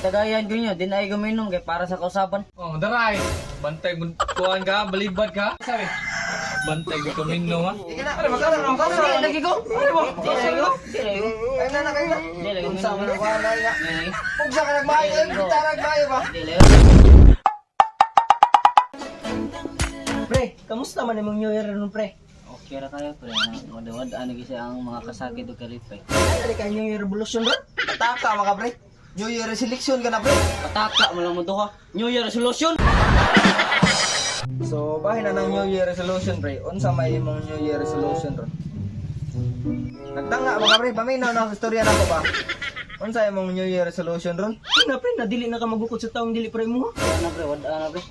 Pagtagayan ko nyo, din ay guminom kay para sa kausapan. Oh, daray. Bantay mo kuhan ka, balibad ka. Sabi. Bantay ko kamino ha. Ano ba ka? Dili lagi ko. Dili ko. Ay na kayo na. Dili lagi ko. Sama na ba na ya. Dili. Kung sa ka nagbayo, kita nagbayo ba? Dili. Pre, kamusta man imong New Year nun pre? Okay ra kayo pre. Wadawad ano gisi ang mga kasakit ug kalipay. Ay, ka New Year revolution bro. Ataka maka pre. New Year resolution ka na pre. Pataka mo lang mo duha. New Year resolution. So, bahin na ng New Year resolution pre. Unsa may imong New Year resolution ron? Nagtanga mga pre, paminaw na istorya na ko ba? Unsa imong New Year resolution ron? Na pre, nadili na ka magukod sa taong dili pre mo. Ano pre, wala na pre.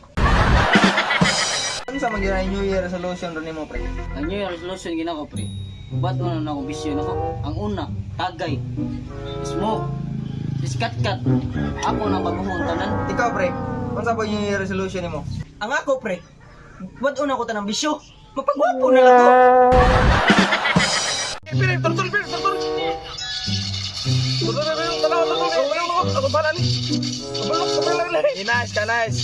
Unsa man gyud New Year resolution ron nimo pre? Ang New Year resolution ginako pre. Ba't una na ako bisyo nako? Ang una, tagay. Smoke. Iskat-kat. Ako na paghuhuntanan. Ikaw pre, unsa ba New Year resolution nimo? Ang ako pre, wad una ko tanang bisyo. Mapagwapo na lang ko. Pre, turtul. Ako bala ni. Kabulok lang. Nice ka, nice.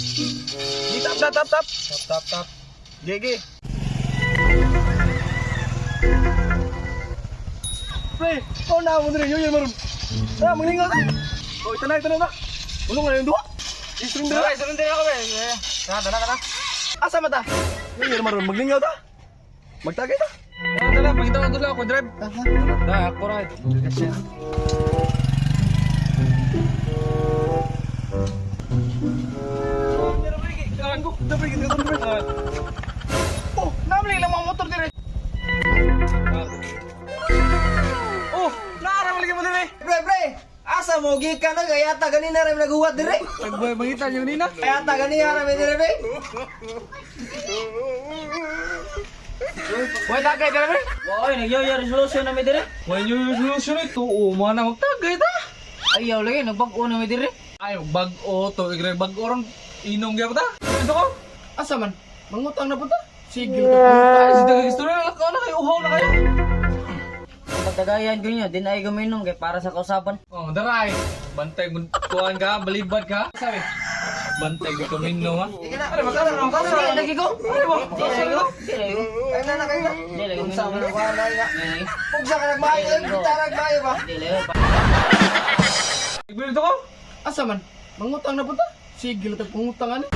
Di tap. Gigi. Pre, kau na mo dire, New Year maron. Ah, manglingaw ka. Oh, ito na. Ulong na yung duwa. Isurundir ako, be. Tara. Asa mata? New Year maron, maglingaw ta. Magtagay ta. Dala, pagkita ko dula ako drive. Dah, ako ride. Oh, namli lang mga motor dire. Oh, naara lagi mo dire. Pre, asa mo gikan na kaya ta ganina ra naghuwat dire. Nagboy mangitan yung nina. Kaya ta ganina ra dire be. Wala tagay dire be. Oy, nag-New Year resolution na mi dire. When you resolution ito, umana magtagay ta. Ayaw lagi, nagbago na mi dire. Ay, bag-o to, igre bag-o ron. Inom gyud ta. Ito ko. Asa man? Mangutang na punta. Sige, ay, sa dagang istorya na ka na kayo, uhaw na kayo. Pagtagayan ko nyo, din ay guminom kay para sa kausapan. Oh, daray. Bantay mo kuhan ka, balibad ka. Sabi. Bantay ko kamino ha. Ano ba ka? Dili lagi ko. Dili ko. Ay na kayo na. Dili lagi ko. Sama na ba na ya. Dili. Kung sa ka nagbayo, kita nagbayo ba? Dili. Igbilito ko. Asa man? Mangutang na punta. Sige, lang pangutang ano.